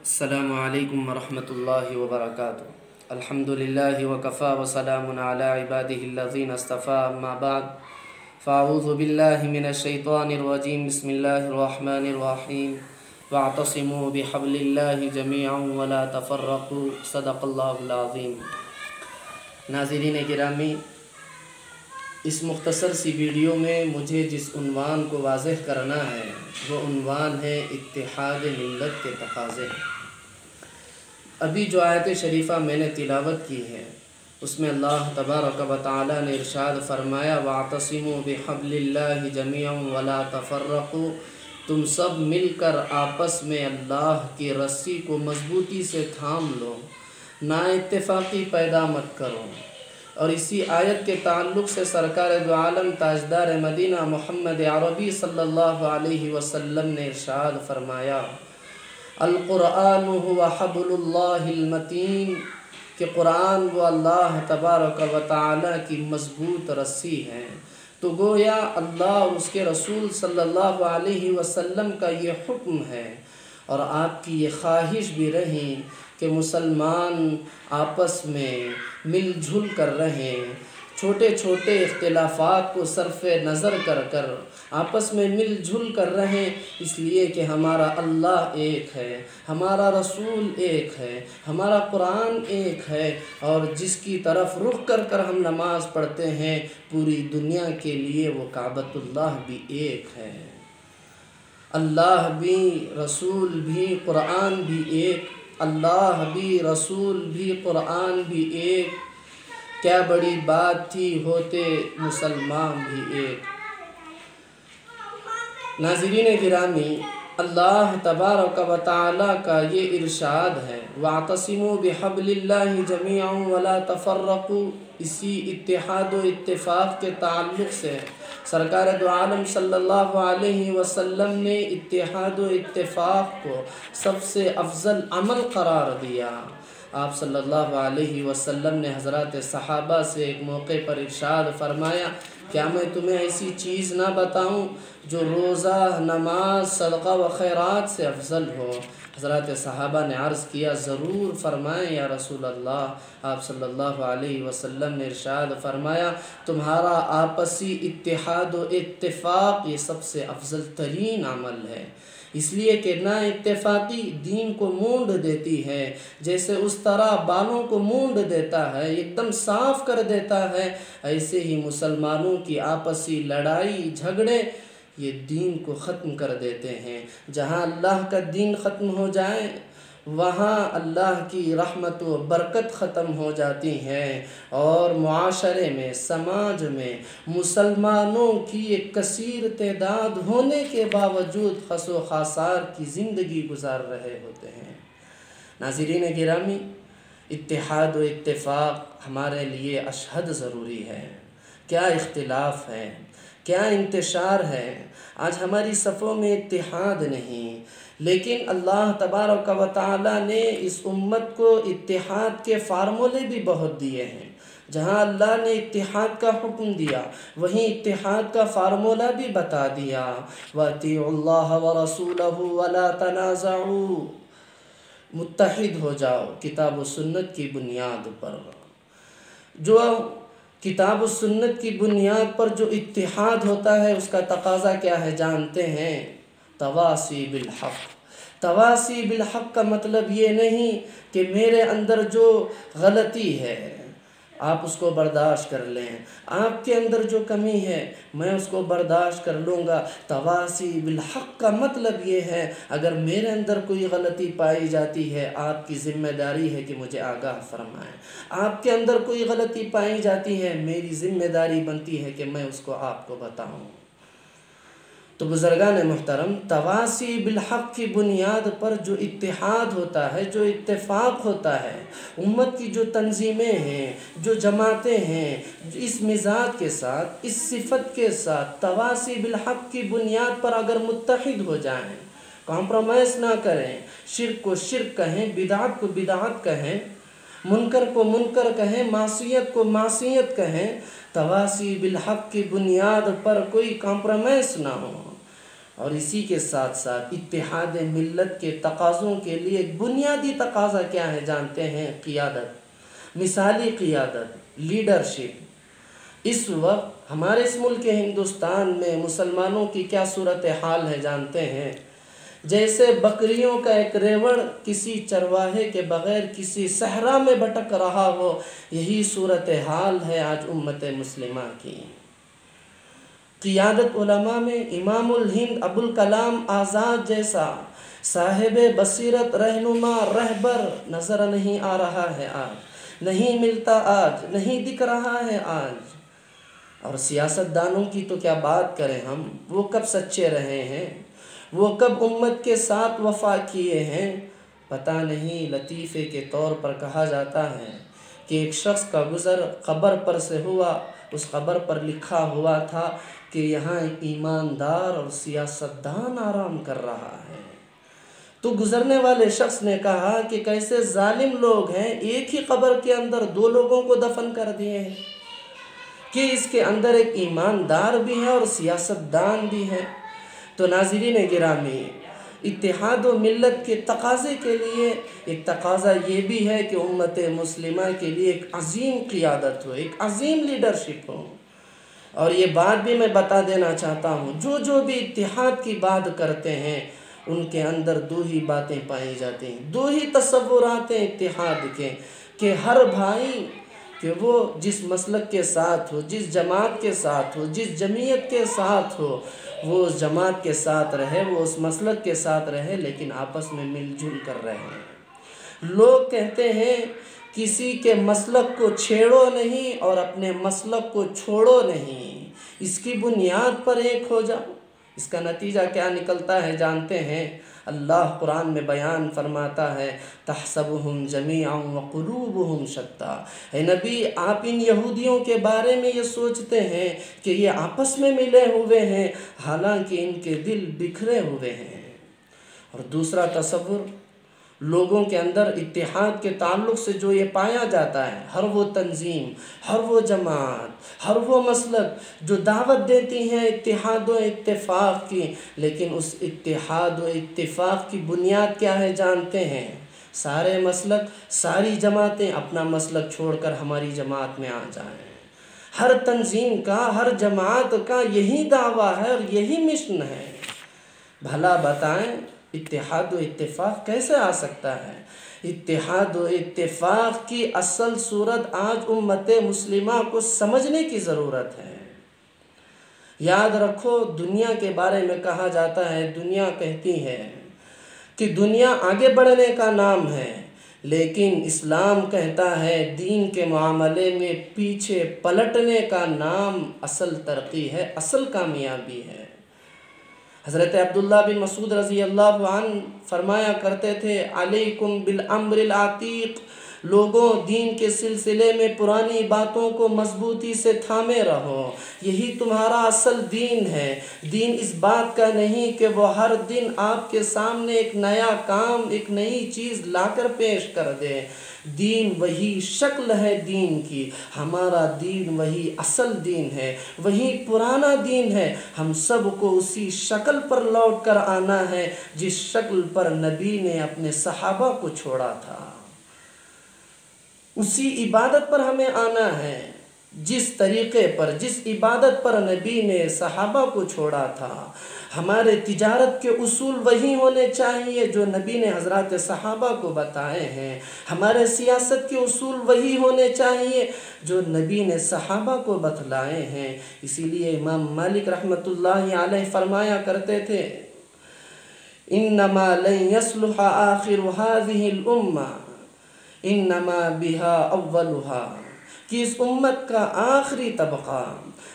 السلام علیکم ورحمۃ اللہ وبرکاتہ۔ الحمدللہ وکفا وسلام علی عبادہ الذین اصطفیٰ، اما بعد فاعوذ باللہ من الشیطان الرجیم، بسم اللہ الرحمن الرحیم، واعتصموا بحبل اللہ جمیعا ولا تفرقوا، صدق اللہ العظیم۔ ناظرین گرامی، اس مختصر سی ویڈیو میں مجھے جس عنوان کو واضح کرنا ہے وہ عنوان ہے اتحاد ملت کے تقاضے۔ ابھی جو آیت شریفہ میں نے تلاوت کی ہے اس میں اللہ تبارک و تعالی نے ارشاد فرمایا وَاعْتَصِمُوا بِحَبْلِ اللَّهِ جَمِيعًا وَلَا تَفَرَّقُوا، تم سب مل کر آپس میں اللہ کی رسی کو مضبوطی سے تھام لو، نا اتفاقی پیدا مت کرو۔ اور اسی آیت کے تعلق سے سرکار دو عالم تاجدار مدینہ محمد عربی صلی اللہ علیہ وسلم نے ارشاد فرمایا القرآن هو حبل اللہ المتین، کہ قرآن وہ اللہ تبارک و تعالی کی مضبوط رسی ہے۔ تو گویا اللہ اور اس کے رسول صلی اللہ علیہ وسلم کا یہ حکم ہے اور آپ کی یہ خواہش بھی رہی کہ مسلمان آپس میں مل جل کر رہیں، چھوٹے چھوٹے اختلافات کو صرف نظر کر کر آپس میں مل جل کر رہیں، اس لیے کہ ہمارا اللہ ایک ہے، ہمارا رسول ایک ہے، ہمارا قرآن ایک ہے، اور جس کی طرف رخ کر کر ہم نماز پڑھتے ہیں پوری دنیا کے لیے وہ کعبۃ اللہ بھی ایک ہے۔ اللہ بھی، رسول بھی، قرآن بھی ایک، اللہ بھی، رسول بھی، قرآن بھی ایک، کیا بڑی بات تھی ہوتے مسلمان بھی ایک۔ ناظرین گرامی، اللہ تبارک و تعالی کا یہ ارشاد ہے وَاعْتَصِمُوا بِحَبْلِ اللَّهِ جَمِيعًا وَلَا تَفَرَّقُوا، اسی اتحاد و اتفاق کے تعلق سے سرکار دو عالم صلی اللہ علیہ وسلم نے اتحاد و اتفاق کو سب سے افضل عمل قرار دیا۔ آپ صلی اللہ علیہ وسلم نے حضرات صحابہ سے ایک موقع پر ارشاد فرمایا کیا میں تمہیں ایسی چیز نہ بتاؤں جو روزہ، نماز، صدقہ و خیرات سے افضل ہو؟ حضرات صحابہ نے عرض کیا ضرور فرمائیں یا رسول اللہ۔ آپ صلی اللہ علیہ وسلم نے ارشاد فرمایا تمہارا آپسی اتحاد و اتفاق یہ سب سے افضل ترین عمل ہے، اس لیے کہ نا اتفاقی دین کو مونڈ دیتی ہے، جیسے اس طرح بالوں کو مونڈ دیتا ہے، ایک دم صاف کر دیتا ہے، ایسے ہی مسلمانوں کی آپسی لڑائی جھگڑے یہ دین کو ختم کر دیتے ہیں۔ جہاں اللہ کا دین ختم ہو جائے وہاں اللہ کی رحمت و برکت ختم ہو جاتی ہیں، اور معاشرے میں، سماج میں مسلمانوں کی ایک کثیر تعداد ہونے کے باوجود خس و خسار کی زندگی گزار رہے ہوتے ہیں۔ ناظرین گرامی، اتحاد و اتفاق ہمارے لیے اشہد ضروری ہے۔ کیا اختلاف ہے، کیا انتشار ہے، آج ہماری صفوں میں اتحاد نہیں، لیکن اللہ تبارک و تعالی نے اس امت کو اتحاد کے فارمولے بھی بہت دیے ہیں۔ جہاں اللہ نے اتحاد کا حکم دیا وہیں اتحاد کا فارمولہ بھی بتا دیا وَأَطِيعُوا اللَّهَ وَرَسُولَهُ وَلَا تَنَازَعُوا، متحد ہو جاؤ کتاب و سنت کی بنیاد پر۔ جو کتاب و سنت کی بنیاد پر جو اتحاد ہوتا ہے اس کا تقاضا کیا ہے جانتے ہیں؟ تواصی بالحق۔ تواصی بالحق کا مطلب یہ نہیں کہ میرے اندر جو غلطی ہے آپ اس کو برداشت کر لیں، آپ کے اندر جو کمی ہے میں اس کو برداشت کر لوں گا۔ تواصی بالحق کا مطلب یہ ہے اگر میرے اندر کوئی غلطی پائی جاتی ہے آپ کی ذمہ داری ہے کہ مجھے آگاہ فرمائیں، آپ کے اندر کوئی غلطی پائی جاتی ہے میری ذمہ داری بنتی ہے کہ میں اس کو آپ کو بتاؤں۔ تو بزرگان محترم، تواصی بالحق کی بنیاد پر جو اتحاد ہوتا ہے، جو اتفاق ہوتا ہے، امت کی جو تنظیمیں ہیں، جو جماعتیں ہیں، اس مزاج کے ساتھ، اس صفت کے ساتھ تواصی بالحق کی بنیاد پر اگر متحد ہو جائیں، کمپرومائز نہ کریں، شرک کو شرک کہیں، بدعت کو بدعت کہیں، منکر کو منکر کہیں، معصیت کو معصیت کہیں، تواصی بالحق کی بنیاد پر کوئی کمپرومائز نہ ہو، اور اسی کے ساتھ ساتھ اتحاد ملت کے تقاضوں کے لیے ایک بنیادی تقاضا کیا ہے جانتے ہیں؟ قیادت، مثالی قیادت، لیڈرشپ۔ اس وقت ہمارے اس ملک ہندوستان میں مسلمانوں کی کیا صورتحال ہے جانتے ہیں؟ جیسے بکریوں کا ایک ریوڑ کسی چرواہے کے بغیر کسی صحرا میں بھٹک رہا ہو، یہی صورتحال ہے آج امت مسلمہ کی۔ قیادت علماء میں امام الہند ابوالکلام آزاد جیسا صاحب بصیرت، رہنما، رہبر نظر نہیں آ رہا ہے آج، نہیں ملتا آج، نہیں دکھ رہا ہے آج۔ اور سیاست دانوں کی تو کیا بات کریں ہم، وہ کب سچے رہے ہیں، وہ کب امت کے ساتھ وفا کیے ہیں، پتہ نہیں۔ لطیفے کے طور پر کہا جاتا ہے کہ ایک شخص کا گزر قبر پر سے ہوا، اس قبر پر لکھا ہوا تھا کہ یہاں ایک ایماندار اور سیاستدان آرام کر رہا ہے۔ تو گزرنے والے شخص نے کہا کہ کیسے ظالم لوگ ہیں، ایک ہی قبر کے اندر دو لوگوں کو دفن کر دیے ہیں، کہ اس کے اندر ایک ایماندار بھی ہے اور سیاستدان بھی ہے۔ تو ناظرین گرامی، اتحاد و ملت کے تقاضے کے لیے ایک تقاضا یہ بھی ہے کہ امت مسلمہ کے لیے ایک عظیم قیادت ہو، ایک عظیم لیڈرشپ ہو۔ اور یہ بات بھی میں بتا دینا چاہتا ہوں، جو بھی اتحاد کی بات کرتے ہیں ان کے اندر دو ہی باتیں پائی جاتی ہیں، دو ہی تصورات ہیں اتحاد کے، کہ ہر بھائی کہ وہ جس مسلک کے ساتھ ہو، جس جماعت کے ساتھ ہو، جس جمعیت کے ساتھ ہو، وہ اس جماعت کے ساتھ رہے، وہ اس مسلک کے ساتھ رہے، لیکن آپس میں مل جل کر رہے۔ لوگ کہتے ہیں کسی کے مسلک کو چھیڑو نہیں اور اپنے مسلک کو چھوڑو نہیں، اس کی بنیاد پر ایک ہو جاؤ۔ اس کا نتیجہ کیا نکلتا ہے جانتے ہیں؟ اللہ قرآن میں بیان فرماتا ہے تحسبهم جميعا وقلوبهم شتى۔ اے نبی، آپ ان یہودیوں کے بارے میں یہ سوچتے ہیں کہ یہ آپس میں ملے ہوئے ہیں، حالانکہ ان کے دل بکھرے ہوئے ہیں۔ اور دوسرا تصور، لوگوں کے اندر اتحاد کے تعلق سے جو یہ پایا جاتا ہے، ہر وہ تنظیم، ہر وہ جماعت، ہر وہ مسلک جو دعوت دیتی ہیں اتحاد و اتفاق کی، لیکن اس اتحاد و اتفاق کی بنیاد کیا ہے جانتے ہیں؟ سارے مسلک، ساری جماعتیں اپنا مسلک چھوڑ کر ہماری جماعت میں آ جائیں۔ ہر تنظیم کا، ہر جماعت کا یہی دعویٰ ہے اور یہی مشن ہے۔ بھلا بتائیں اتحاد و اتفاق کیسے آ سکتا ہے؟ اتحاد و اتفاق کی اصل صورت آج امت مسلمہ کو سمجھنے کی ضرورت ہے۔ یاد رکھو، دنیا کے بارے میں کہا جاتا ہے، دنیا کہتی ہے کہ دنیا آگے بڑھنے کا نام ہے، لیکن اسلام کہتا ہے دین کے معاملے میں پیچھے پلٹنے کا نام اصل ترقی ہے، اصل کامیابی ہے۔ حضرت عبداللہ بن مسعود رضی اللہ عنہ فرمایا کرتے تھے علیکم بالامر العتیق، لوگوں دین کے سلسلے میں پرانی باتوں کو مضبوطی سے تھامے رہو، یہی تمہارا اصل دین ہے۔ دین اس بات کا نہیں کہ وہ ہر دن آپ کے سامنے ایک نیا کام، ایک نئی چیز لا کر پیش کر دے۔ دین وہی شکل ہے دین کی، ہمارا دین وہی اصل دین ہے، وہی پرانا دین ہے۔ ہم سب کو اسی شکل پر لوٹ کر آنا ہے جس شکل پر نبی نے اپنے صحابہ کو چھوڑا تھا، اسی عبادت پر ہمیں آنا ہے، جس طریقے پر، جس عبادت پر نبی نے صحابہ کو چھوڑا تھا۔ ہمارے تجارت کے اصول وہی ہونے چاہیے جو نبی نے حضرات صحابہ کو بتائے ہیں، ہمارے سیاست کے اصول وہی ہونے چاہیے جو نبی نے صحابہ کو بتلائے ہیں۔ اسی لیے امام مالک رحمۃ اللہ علیہ فرمایا کرتے تھے انما لن يصلح آخر هذه الامہ انما بها اولها، کہ اس امت کا آخری طبقہ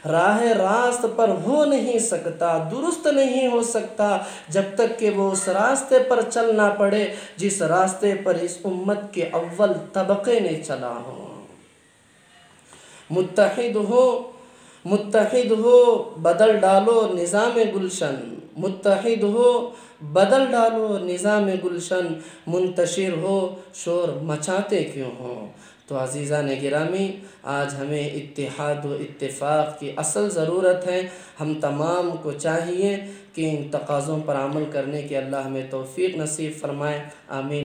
راہ راست پر ہو نہیں سکتا، درست نہیں ہو سکتا جب تک کہ وہ اس راستے پر چلنا پڑے جس راستے پر اس امت کے اول طبقے نے چلا ہو۔ متحد ہو بدل ڈالو نظام گلشن، متحد ہو بدل ڈالو نظام گلشن، منتشر ہو شور مچاتے کیوں ہو، تو عزیزان گرامی، آج ہمیں اتحاد و اتفاق کی اصل ضرورت ہے۔ ہم تمام کو چاہیے کہ ان تقاضوں پر عمل کرنے کی اللہ ہمیں توفیق نصیب فرمائے، آمین۔